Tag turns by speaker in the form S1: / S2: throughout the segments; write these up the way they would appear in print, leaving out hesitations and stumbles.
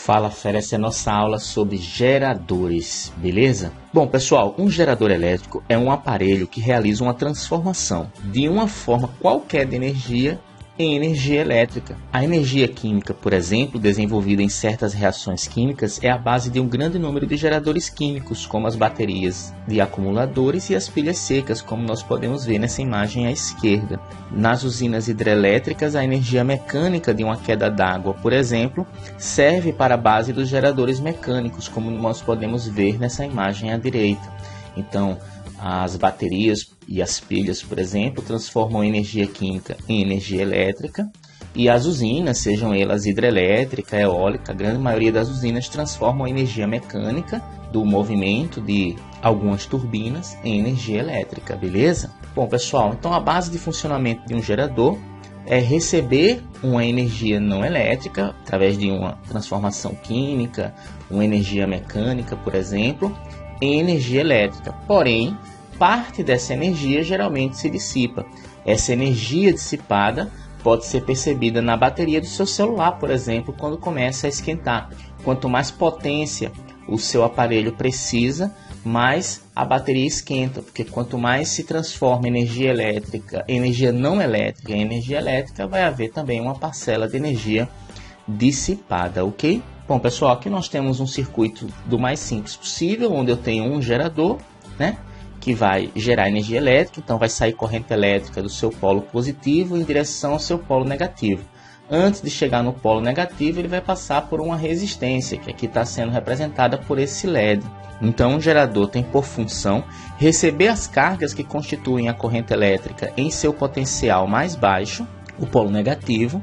S1: Fala Fera, essa é a nossa aula sobre geradores, beleza? Bom pessoal, um gerador elétrico é um aparelho que realiza uma transformação de uma forma qualquer de energia em energia elétrica. A energia química, por exemplo, desenvolvida em certas reações químicas, é a base de um grande número de geradores químicos, como as baterias de acumuladores e as pilhas secas, como nós podemos ver nessa imagem à esquerda. Nas usinas hidrelétricas, a energia mecânica de uma queda d'água, por exemplo, serve para a base dos geradores mecânicos, como nós podemos ver nessa imagem à direita. Então, as baterias e as pilhas, por exemplo, transformam energia química em energia elétrica, e as usinas, sejam elas hidrelétrica, eólica, a grande maioria das usinas transformam a energia mecânica do movimento de algumas turbinas em energia elétrica, beleza? Bom pessoal, então a base de funcionamento de um gerador é receber uma energia não elétrica através de uma transformação química, uma energia mecânica, por exemplo, em energia elétrica. Porém, parte dessa energia geralmente se dissipa. Essa energia dissipada pode ser percebida na bateria do seu celular, por exemplo, quando começa a esquentar. Quanto mais potência o seu aparelho precisa, mais a bateria esquenta, porque quanto mais se transforma energia elétrica, energia não elétrica em energia elétrica, vai haver também uma parcela de energia dissipada, ok? Bom pessoal, aqui nós temos um circuito do mais simples possível, onde eu tenho um gerador, né, que vai gerar energia elétrica. Então vai sair corrente elétrica do seu polo positivo em direção ao seu polo negativo. Antes de chegar no polo negativo, ele vai passar por uma resistência, que aqui está sendo representada por esse LED. Então, o gerador tem por função receber as cargas que constituem a corrente elétrica em seu potencial mais baixo, o polo negativo,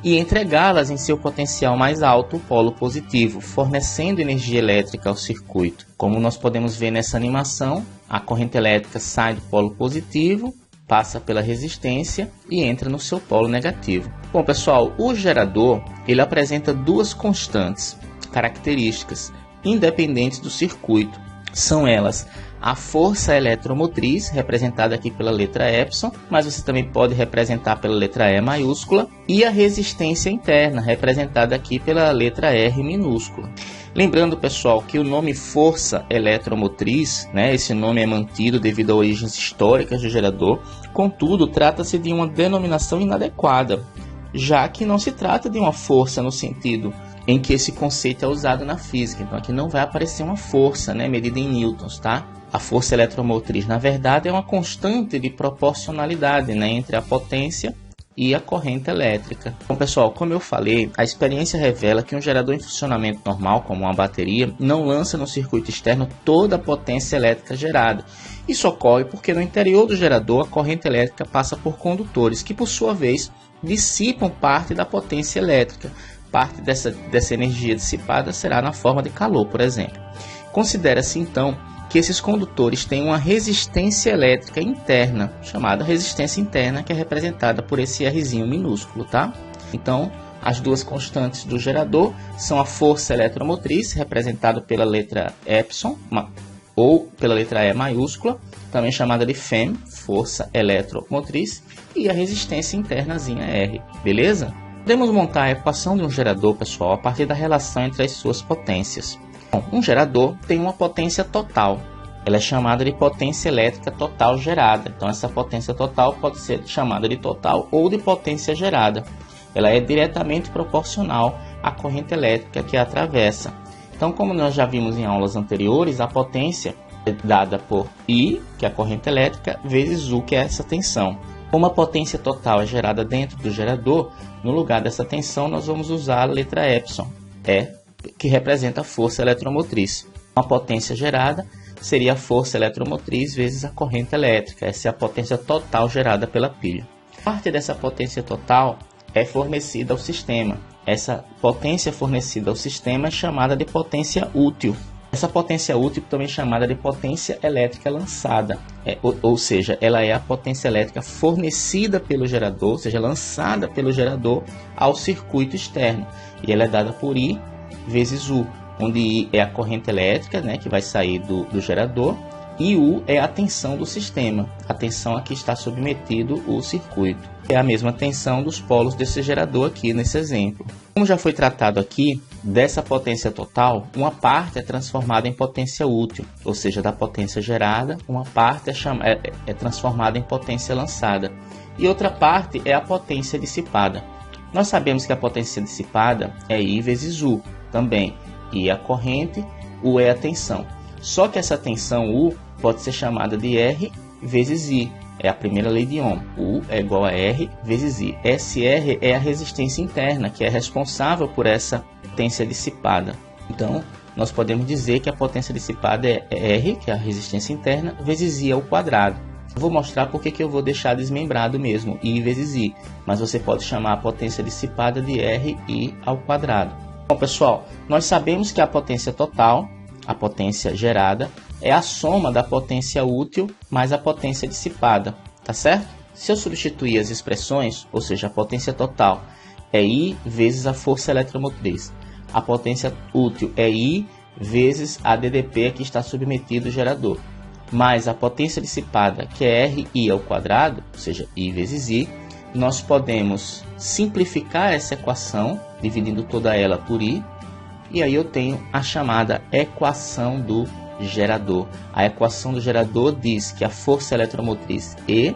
S1: e entregá-las em seu potencial mais alto, o polo positivo, fornecendo energia elétrica ao circuito. Como nós podemos ver nessa animação, a corrente elétrica sai do polo positivo, passa pela resistência e entra no seu polo negativo. Bom pessoal, o gerador ele apresenta duas constantes características independentes do circuito. São elas a força eletromotriz, representada aqui pela letra Epsilon, mas você também pode representar pela letra E maiúscula, e a resistência interna, representada aqui pela letra R minúscula. Lembrando, pessoal, que o nome força eletromotriz, né, esse nome é mantido devido a origens históricas do gerador, contudo, trata-se de uma denominação inadequada, já que não se trata de uma força no sentido em que esse conceito é usado na física. Então aqui não vai aparecer uma força, né, medida em newtons, tá? A força eletromotriz, na verdade, é uma constante de proporcionalidade, né, entre a potência e a corrente elétrica. Bom, pessoal, como eu falei, a experiência revela que um gerador em funcionamento normal, como uma bateria, não lança no circuito externo toda a potência elétrica gerada. Isso ocorre porque no interior do gerador a corrente elétrica passa por condutores, que por sua vez dissipam parte da potência elétrica. Parte dessa energia dissipada será na forma de calor, por exemplo. Considera-se então que esses condutores têm uma resistência elétrica interna, chamada resistência interna, que é representada por esse Rzinho minúsculo, tá? Então, as duas constantes do gerador são a força eletromotriz, representada pela letra Epsilon, ou pela letra E maiúscula, também chamada de Fm, força eletromotriz, e a resistência internazinha R, beleza? Podemos montar a equação de um gerador, pessoal, a partir da relação entre as suas potências. Bom, um gerador tem uma potência total. Ela é chamada de potência elétrica total gerada. Então, essa potência total pode ser chamada de total ou de potência gerada. Ela é diretamente proporcional à corrente elétrica que a atravessa. Então, como nós já vimos em aulas anteriores, a potência é dada por I, que é a corrente elétrica, vezes U, que é essa tensão. Como a potência total é gerada dentro do gerador, no lugar dessa tensão nós vamos usar a letra Epsilon, que representa a força eletromotriz. A potência gerada seria a força eletromotriz vezes a corrente elétrica. Essa é a potência total gerada pela pilha. Parte dessa potência total é fornecida ao sistema. Essa potência fornecida ao sistema é chamada de potência útil. Essa potência útil também é chamada de potência elétrica lançada, ou seja, ela é a potência elétrica fornecida pelo gerador, ou seja, lançada pelo gerador ao circuito externo. E ela é dada por I vezes U, onde I é a corrente elétrica, né, que vai sair do gerador, e U é a tensão do sistema, a tensão a que está submetido o circuito. É a mesma tensão dos polos desse gerador aqui nesse exemplo. Como já foi tratado aqui, dessa potência total, uma parte é transformada em potência útil, ou seja, da potência gerada, uma parte é transformada em potência lançada, e outra parte é a potência dissipada. Nós sabemos que a potência dissipada é I vezes U também, I é a corrente, U é a tensão. Só que essa tensão U pode ser chamada de R vezes I, é a primeira lei de Ohm. U é igual a R vezes I. SR é a resistência interna, que é responsável por essa potência dissipada. Então, nós podemos dizer que a potência dissipada é R, que é a resistência interna, vezes I ao quadrado. Eu vou mostrar porque que eu vou deixar desmembrado mesmo, I vezes I. Mas você pode chamar a potência dissipada de RI ao quadrado. Bom, pessoal, nós sabemos que a potência total, a potência gerada, é a soma da potência útil mais a potência dissipada, tá certo? Se eu substituir as expressões, ou seja, a potência total é I vezes a força eletromotriz, a potência útil é I vezes a DDP que está submetido ao gerador, mais a potência dissipada, que é RI ao quadrado, ou seja, I vezes I, nós podemos simplificar essa equação, dividindo toda ela por I, e aí eu tenho a chamada equação do gerador. A equação do gerador diz que a força eletromotriz E,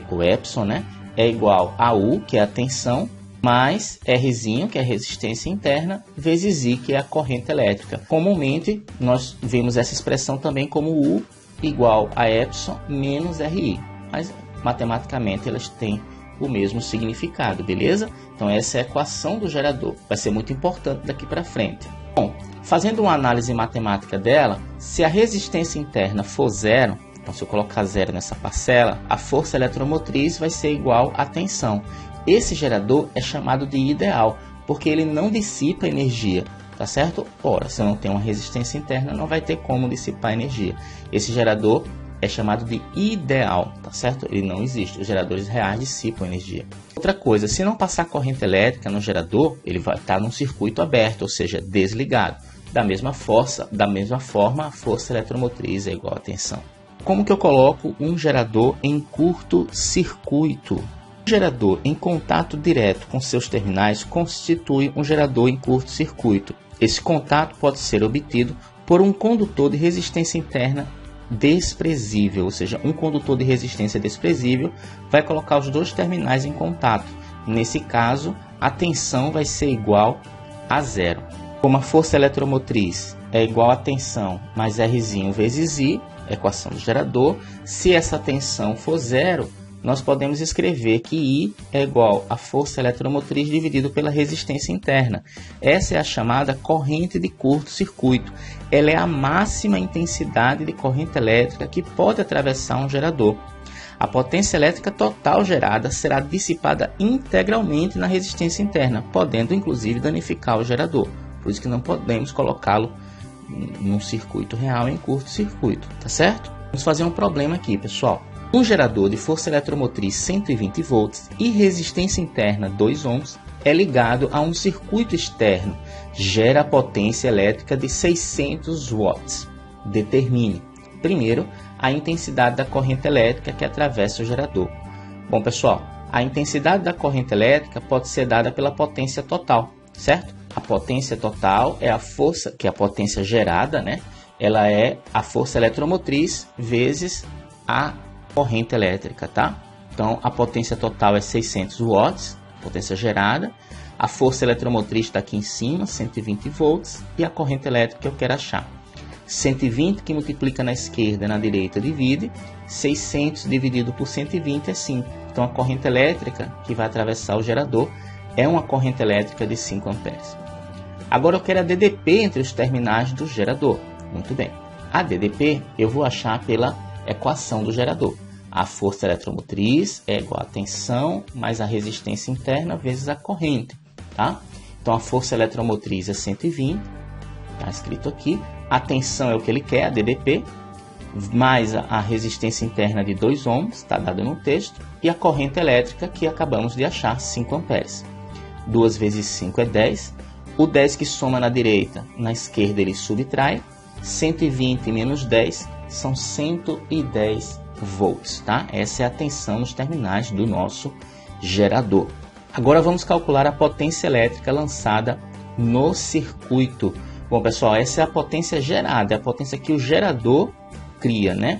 S1: o epsilon, né, é igual a U, que é a tensão, mais Rzinho, que é a resistência interna, vezes I, que é a corrente elétrica. Comumente, nós vemos essa expressão também como U igual a epsilon menos Ri, mas matematicamente elas têm o mesmo significado, beleza? Então essa é a equação do gerador, vai ser muito importante daqui para frente. Bom, fazendo uma análise matemática dela, se a resistência interna for zero, então se eu colocar zero nessa parcela, a força eletromotriz vai ser igual à tensão. Esse gerador é chamado de ideal, porque ele não dissipa energia, tá certo? Ora, se eu não tenho uma resistência interna, não vai ter como dissipar energia. Esse gerador é chamado de ideal, tá certo? Ele não existe, os geradores reais dissipam energia. Outra coisa, se não passar corrente elétrica no gerador, ele vai estar num circuito aberto, ou seja, desligado. Da mesma forma, a força eletromotriz é igual à tensão. Como que eu coloco um gerador em curto-circuito? Um gerador em contato direto com seus terminais constitui um gerador em curto-circuito. Esse contato pode ser obtido por um condutor de resistência interna desprezível, ou seja, um condutor de resistência desprezível vai colocar os dois terminais em contato. Nesse caso, a tensão vai ser igual a zero. Como a força eletromotriz é igual a tensão mais Rzinho vezes I, equação do gerador, se essa tensão for zero, nós podemos escrever que I é igual a força eletromotriz dividido pela resistência interna. Essa é a chamada corrente de curto-circuito. Ela é a máxima intensidade de corrente elétrica que pode atravessar um gerador. A potência elétrica total gerada será dissipada integralmente na resistência interna, podendo inclusive danificar o gerador. Por isso que não podemos colocá-lo num circuito real em curto-circuito, tá certo? Vamos fazer um problema aqui, pessoal. Um gerador de força eletromotriz 120 volts e resistência interna 2 ohms é ligado a um circuito externo. Gera potência elétrica de 600 watts. Determine, primeiro, a intensidade da corrente elétrica que atravessa o gerador. Bom, pessoal, a intensidade da corrente elétrica pode ser dada pela potência total, certo? A potência total é a força, que é a potência gerada, né? Ela é a força eletromotriz vezes a corrente elétrica, tá? Então, a potência total é 600 watts, potência gerada. A força eletromotriz está aqui em cima, 120 volts. E a corrente elétrica que eu quero achar. 120 que multiplica na esquerda e na direita divide. 600 dividido por 120 é 5. Então, a corrente elétrica que vai atravessar o gerador é uma corrente elétrica de 5 amperes. Agora, eu quero a DDP entre os terminais do gerador. Muito bem. A DDP eu vou achar pela equação do gerador. A força eletromotriz é igual a tensão mais a resistência interna vezes a corrente, tá? Então a força eletromotriz é 120, está escrito aqui. A tensão é o que ele quer, a DDP, mais a resistência interna de 2 ohms, está dado no texto, e a corrente elétrica que acabamos de achar, 5 amperes. 2 vezes 5 é 10. O 10 que soma na direita, na esquerda ele subtrai. 120 menos 10 são 110 volts, tá? Essa é a tensão nos terminais do nosso gerador. Agora vamos calcular a potência elétrica lançada no circuito. Bom, pessoal, essa é a potência gerada, é a potência que o gerador cria, né?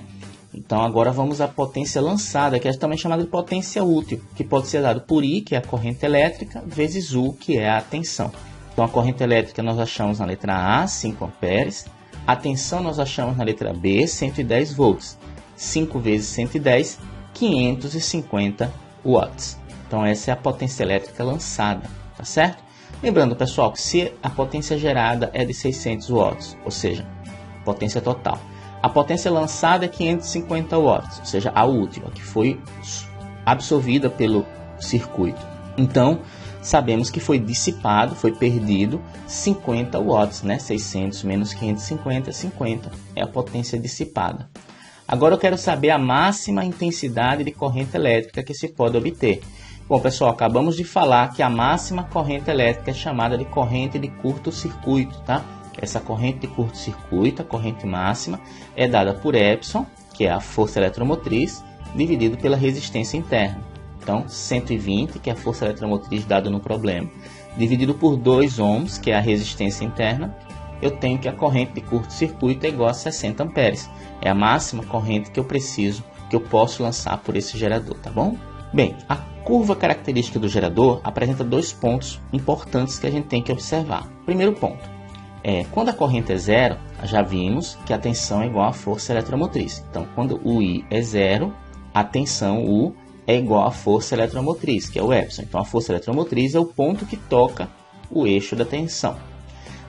S1: Então, agora vamos à potência lançada, que é também chamada de potência útil, que pode ser dado por I, que é a corrente elétrica, vezes U, que é a tensão. Então, a corrente elétrica nós achamos na letra A, 5 amperes. A tensão nós achamos na letra B, 110 volts. 5 vezes 110, 550 watts. Então, essa é a potência elétrica lançada, tá certo? Lembrando, pessoal, que se a potência gerada é de 600 watts, ou seja, potência total, a potência lançada é 550 watts, ou seja, a útil, a que foi absorvida pelo circuito. Então, sabemos que foi dissipado, foi perdido 50 watts, né? 600 menos 550, 50 é a potência dissipada. Agora eu quero saber a máxima intensidade de corrente elétrica que se pode obter. Bom, pessoal, acabamos de falar que a máxima corrente elétrica é chamada de corrente de curto-circuito, tá? Essa corrente de curto-circuito, a corrente máxima, é dada por Epsilon, que é a força eletromotriz, dividido pela resistência interna. Então, 120, que é a força eletromotriz dada no problema, dividido por 2 ohms, que é a resistência interna, eu tenho que a corrente de curto-circuito é igual a 60 amperes. É a máxima corrente que eu preciso, que eu posso lançar por esse gerador, tá bom? Bem, a curva característica do gerador apresenta 2 pontos importantes que a gente tem que observar. Primeiro ponto, quando a corrente é zero, já vimos que a tensão é igual à força eletromotriz. Então, quando o I é zero, a tensão U é igual à força eletromotriz, que é o Epsilon. Então, a força eletromotriz é o ponto que toca o eixo da tensão.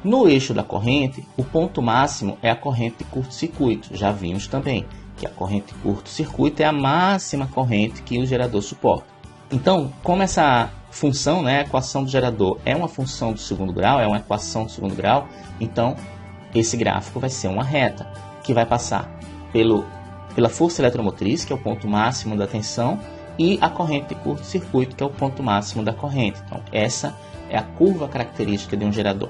S1: No eixo da corrente, o ponto máximo é a corrente de curto-circuito. Já vimos também que a corrente de curto-circuito é a máxima corrente que o gerador suporta. Então, como essa função, né, a equação do gerador é uma função do segundo grau, é uma equação do segundo grau, então esse gráfico vai ser uma reta, que vai passar pela força eletromotriz, que é o ponto máximo da tensão, e a corrente de curto-circuito, que é o ponto máximo da corrente. Então, essa é a curva característica de um gerador.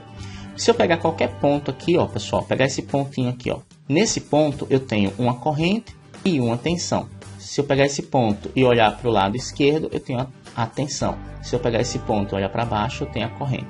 S1: Se eu pegar qualquer ponto aqui, ó, pessoal, pegar esse pontinho aqui, ó, nesse ponto eu tenho uma corrente e uma tensão. Se eu pegar esse ponto e olhar para o lado esquerdo, eu tenho a tensão. Se eu pegar esse ponto e olhar para baixo, eu tenho a corrente.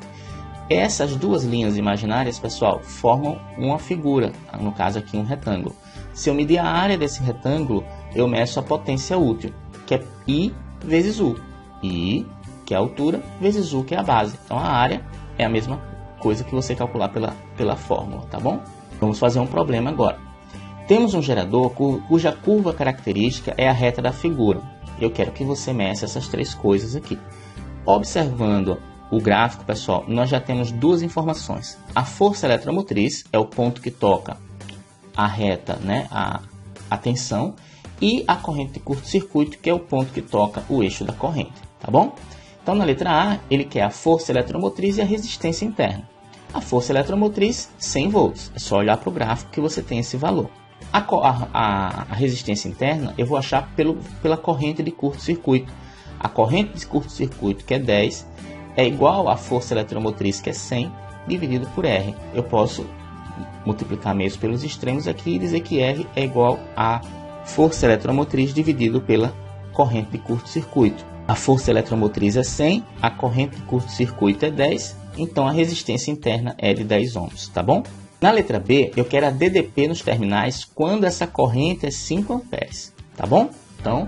S1: Essas duas linhas imaginárias, pessoal, formam uma figura, no caso aqui um retângulo. Se eu medir a área desse retângulo, eu meço a potência útil, que é I vezes U. I, que é a altura, vezes U, que é a base. Então a área é a mesma coisa que você calcular pela fórmula, tá bom? Vamos fazer um problema agora. Temos um gerador cuja curva característica é a reta da figura. Eu quero que você meça essas 3 coisas aqui. Observando o gráfico, pessoal, nós já temos 2 informações. A força eletromotriz é o ponto que toca a reta, né, a tensão, e a corrente de curto-circuito, que é o ponto que toca o eixo da corrente, tá bom? Então, na letra A, ele quer a força eletromotriz e a resistência interna. A força eletromotriz, 100 volts. É só olhar para o gráfico que você tem esse valor. A resistência interna eu vou achar pela corrente de curto-circuito. A corrente de curto-circuito, que é 10, é igual à força eletromotriz, que é 100, dividido por R. Eu posso multiplicar mesmo pelos extremos aqui e dizer que R é igual a força eletromotriz dividido pela corrente de curto-circuito. A força eletromotriz é 100, a corrente de curto-circuito é 10, então a resistência interna é de 10 ohms, tá bom? Na letra B, eu quero a DDP nos terminais quando essa corrente é 5 amperes, tá bom? Então,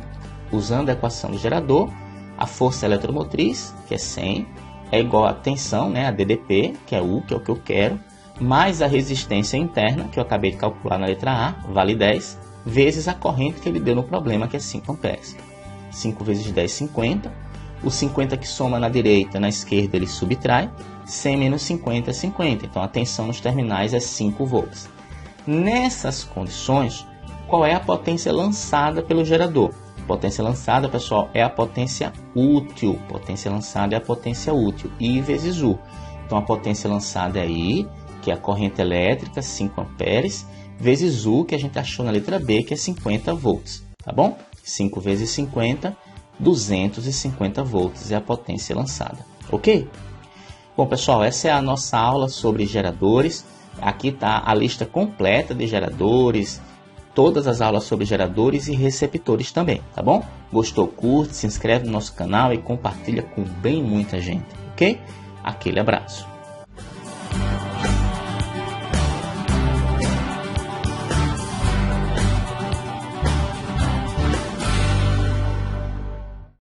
S1: usando a equação do gerador, a força eletromotriz, que é 100, é igual à tensão, né, a DDP, que é U, que é o que eu quero, mais a resistência interna, que eu acabei de calcular na letra A, vale 10, vezes a corrente que ele deu no problema, que é 5 amperes. 5 vezes 10, 50. O 50 que soma na direita, na esquerda ele subtrai. 100 menos 50 é 50. Então a tensão nos terminais é 5 volts. Nessas condições, qual é a potência lançada pelo gerador? Potência lançada, pessoal, é a potência útil. Potência lançada é a potência útil. I vezes U. Então a potência lançada é I, que é a corrente elétrica, 5 amperes, vezes U, que a gente achou na letra B, que é 50 volts. Tá bom? 5 vezes 50, 250 volts é a potência lançada. Ok? Bom, pessoal, essa é a nossa aula sobre geradores. Aqui está a lista completa de geradores, todas as aulas sobre geradores e receptores também, tá bom? Gostou? Curte, se inscreve no nosso canal e compartilha com bem muita gente, ok? Aquele abraço.